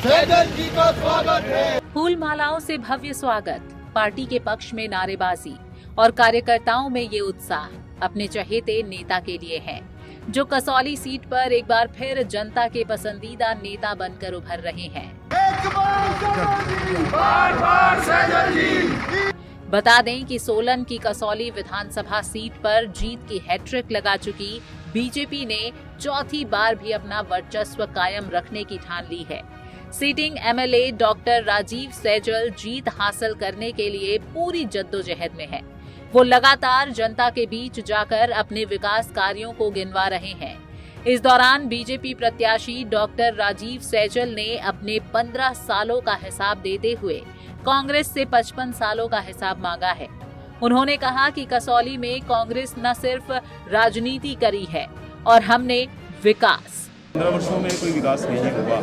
सैजल जी का स्वागत है। फूल मालाओं से भव्य स्वागत, पार्टी के पक्ष में नारेबाजी और कार्यकर्ताओं में ये उत्साह अपने चहेते नेता के लिए है, जो कसौली सीट पर एक बार फिर जनता के पसंदीदा नेता बनकर उभर रहे हैं। बार सैजल जी। बता दें कि सोलन की कसौली विधानसभा सीट पर जीत की हैट्रिक लगा चुकी बीजेपी ने चौथी बार भी अपना वर्चस्व कायम रखने की ठान ली है। Sitting MLA doctor Rajeev Saijal जीत हासिल करने के लिए पूरी जद्दोजहद में है। वो लगातार जनता के बीच जाकर अपने विकास कार्यों को गिनवा रहे हैं। इस दौरान बीजेपी प्रत्याशी डॉक्टर राजीव सैजल ने अपने 15 सालों का हिसाब देते हुए कांग्रेस से 55 सालों का हिसाब मांगा है। उन्होंने कहा कि कसौली में कांग्रेस न सिर्फ राजनीति करी है और हमने विकास। 15 वर्षों में कोई विकास नहीं हुआ,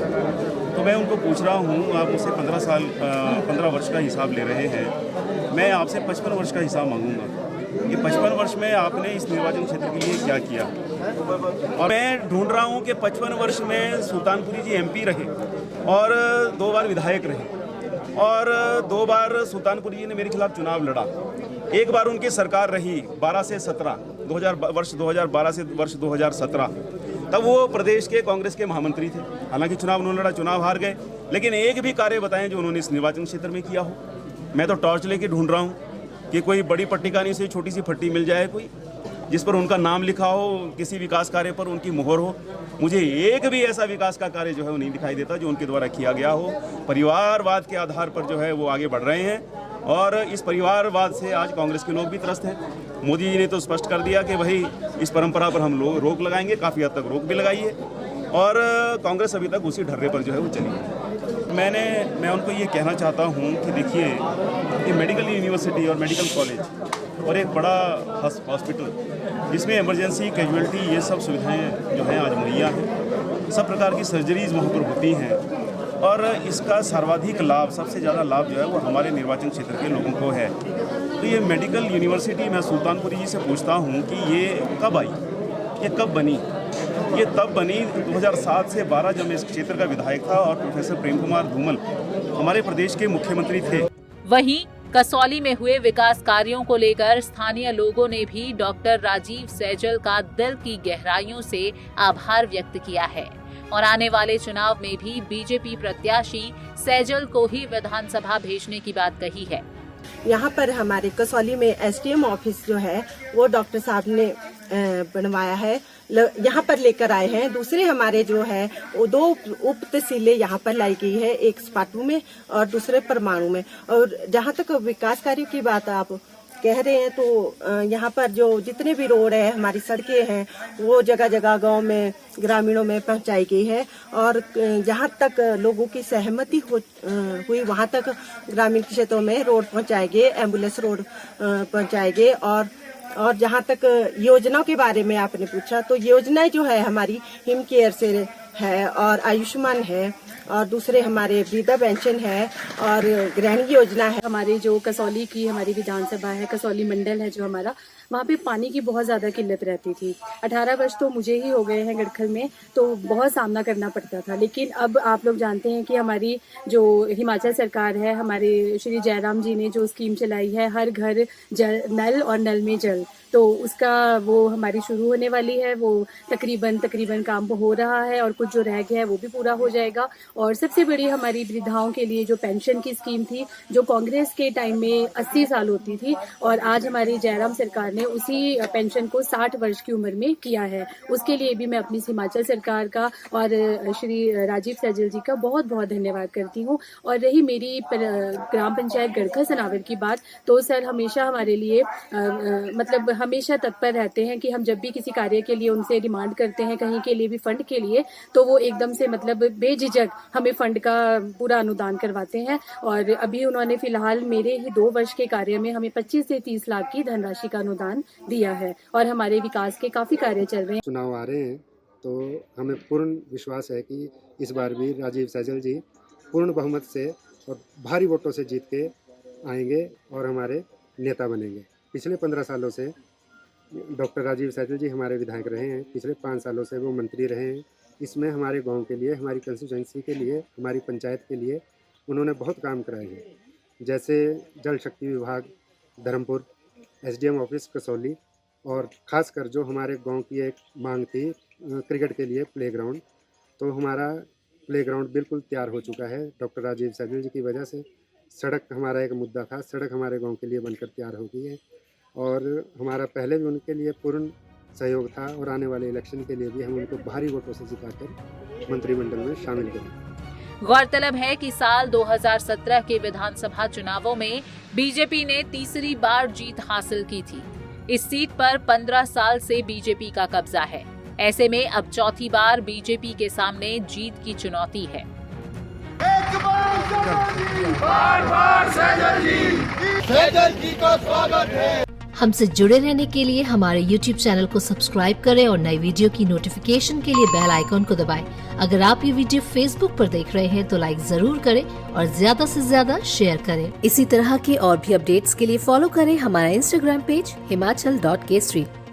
तो मैं उनको पूछ रहा हूँ, आप मुझसे 15 वर्ष का हिसाब ले रहे हैं, मैं आपसे 55 वर्ष का हिसाब मांगूंगा कि 55 वर्ष में आपने इस निर्वाचन क्षेत्र के लिए क्या किया। और मैं ढूंढ रहा हूँ कि 55 वर्ष में सुल्तानपुरी जी एमपी रहे और 2 बार विधायक रहे और 2 बार सुल्तानपुरी जी ने मेरे खिलाफ चुनाव लड़ा। एक बार उनकी सरकार रही 12 से 17, वर्ष 2012 से वर्ष 2017, तब वो प्रदेश के कांग्रेस के महामंत्री थे। हालांकि चुनाव उन्होंने लड़ा, चुनाव हार गए, लेकिन एक भी कार्य बताएं जो उन्होंने इस निर्वाचन क्षेत्र में किया हो। मैं तो टॉर्च लेके ढूंढ रहा हूं कि कोई बड़ी पट्टिका नहीं से छोटी सी फट्टी मिल जाए, कोई जिस पर उनका नाम लिखा हो, किसी विकास कार्य पर उनकी मोहर हो। मुझे एक भी ऐसा विकास का कार्य जो है वो नहीं दिखाई देता जो उनके द्वारा किया गया हो। परिवारवाद के आधार पर जो है वो आगे बढ़ रहे हैं और इस परिवारवाद से आज कांग्रेस के लोग भी त्रस्त हैं। मोदी जी ने तो स्पष्ट कर दिया कि भाई इस परंपरा पर हम लोग रोक लगाएंगे, काफ़ी हद तक रोक भी लगाई है और कांग्रेस अभी तक उसी ढर्रे पर जो है वो चली है। मैं उनको ये कहना चाहता हूँ कि देखिए, ये मेडिकल यूनिवर्सिटी और मेडिकल कॉलेज और एक बड़ा हॉस्पिटल जिसमें इमरजेंसी, कैजुअल्टी, ये सब सुविधाएं जो हैं आज मुहैया हैं। सब प्रकार की सर्जरीज वहाँ पर होती हैं और इसका सर्वाधिक लाभ, सबसे ज़्यादा लाभ जो है वो हमारे निर्वाचन क्षेत्र के लोगों को है। तो ये मेडिकल यूनिवर्सिटी मैं सुल्तानपुरी जी से पूछता हूँ कि ये कब आई, ये कब बनी? ये तब बनी 2007 से 12 जब मैं इस क्षेत्र का विधायक था और प्रोफेसर प्रेम कुमार धूमल हमारे प्रदेश के मुख्यमंत्री थे। वहीं कसौली में हुए विकास कार्यों को लेकर स्थानीय लोगों ने भी डॉक्टर राजीव सैजल का दिल की गहराइयों से आभार व्यक्त किया है और आने वाले चुनाव में भी बीजेपी प्रत्याशी सैजल को ही विधानसभा भेजने की बात कही है। यहाँ पर हमारे कसौली में एसडीएम ऑफिस जो है वो डॉक्टर साहब ने बनवाया है, यहाँ पर लेकर आए हैं। दूसरे हमारे जो है वो 2 उप तहसीलें यहाँ पर लाई गई है, एक स्पाटू में और दूसरे परमाणु में। और जहाँ तक विकास कार्यों की बात आप कह रहे हैं तो यहाँ पर जो जितने भी रोड है, हमारी सड़कें हैं, वो जगह जगह गांव में, ग्रामीणों में पहुंचाई गई है और जहाँ तक लोगों की सहमति हुई वहाँ तक ग्रामीण क्षेत्रों में रोड पहुंचाए गए, एम्बुलेंस रोड पहुंचाए गए। और जहाँ तक योजनाओं के बारे में आपने पूछा तो योजनाएं जो है हमारी हिम केयर से है और आयुष्मान है और दूसरे हमारे वृद्धा पेंशन है और गृहिणी योजना है। हमारे जो कसौली की हमारी विधानसभा है, कसौली मंडल है जो हमारा, वहाँ पे पानी की बहुत ज़्यादा किल्लत रहती थी। 18 वर्ष तो मुझे ही हो गए हैं गड़खल में, तो बहुत सामना करना पड़ता था। लेकिन अब आप लोग जानते हैं कि हमारी जो हिमाचल सरकार है, हमारे श्री जयराम जी ने जो स्कीम चलाई है, हर घर जल, नल और नल में जल, तो उसका वो हमारी शुरू होने वाली है। वो तकरीबन काम हो रहा है और कुछ जो रह गया है वो भी पूरा हो जाएगा। और सबसे बड़ी हमारी वृद्धाओं के लिए जो पेंशन की स्कीम थी, जो कांग्रेस के टाइम में 80 साल होती थी, और आज हमारी जयराम सरकार ने उसी पेंशन को 60 वर्ष की उम्र में किया है। उसके लिए भी मैं अपनी हिमाचल सरकार का और श्री राजीव सैजल जी का बहुत बहुत धन्यवाद करती हूँ। और रही मेरी ग्राम पंचायत गड़खल सनावर की बात, तो सर हमेशा हमारे लिए मतलब हमेशा तत्पर रहते हैं कि हम जब भी किसी कार्य के लिए उनसे डिमांड करते हैं, कहीं के लिए भी फंड के लिए, तो वो एकदम से मतलब बेझिझक हमें फंड का पूरा अनुदान करवाते हैं। और अभी उन्होंने फिलहाल मेरे ही 2 वर्ष के कार्य में हमें 25 से 30 लाख की धनराशि का अनुदान दिया है और हमारे विकास के काफी कार्य चल रहे हैं। चुनाव आ रहे हैं तो हमें पूर्ण विश्वास है कि इस बार भी राजीव सैजल जी पूर्ण बहुमत से और भारी वोटों से जीत के आएंगे और हमारे नेता बनेंगे। पिछले 15 सालों से डॉक्टर राजीव सैजल जी हमारे विधायक रहे हैं, पिछले 5 सालों से वो मंत्री रहे हैं इसमें हमारे गांव के लिए, हमारी कंस्टिट्यूंसी के लिए, हमारी पंचायत के लिए उन्होंने बहुत काम कराए हैं। जैसे जल शक्ति विभाग धर्मपुर, एसडीएम ऑफिस कसौली, और ख़ासकर जो हमारे गांव की एक मांग थी क्रिकेट के लिए प्लेग्राउंड, तो हमारा प्लेग्राउंड बिल्कुल तैयार हो चुका है डॉक्टर राजीव सहजल जी की वजह से। सड़क हमारा एक मुद्दा था, सड़क हमारे गांव के लिए बनकर तैयार हो गई है, और हमारा पहले भी उनके लिए पूर्ण सहयोग था, और आने वाले इलेक्शन के लिए भी हम उनको भारी वोटों से जिताकर मंत्रिमंडल में शामिल करें। गौरतलब है कि साल 2017 के विधानसभा चुनावों में बीजेपी ने तीसरी बार जीत हासिल की थी। इस सीट पर 15 साल से बीजेपी का कब्जा है। ऐसे में अब चौथी बार बीजेपी के सामने जीत की चुनौती है। बार सहजल जी का स्वागत है। हमसे जुड़े रहने के लिए हमारे YouTube चैनल को सब्सक्राइब करें और नई वीडियो की नोटिफिकेशन के लिए बेल आइकॉन को दबाएं। अगर आप ये वीडियो Facebook पर देख रहे हैं तो लाइक जरूर करें और ज्यादा से ज्यादा शेयर करें। इसी तरह के और भी अपडेट्स के लिए फॉलो करें हमारा Instagram पेज himachal.kesri।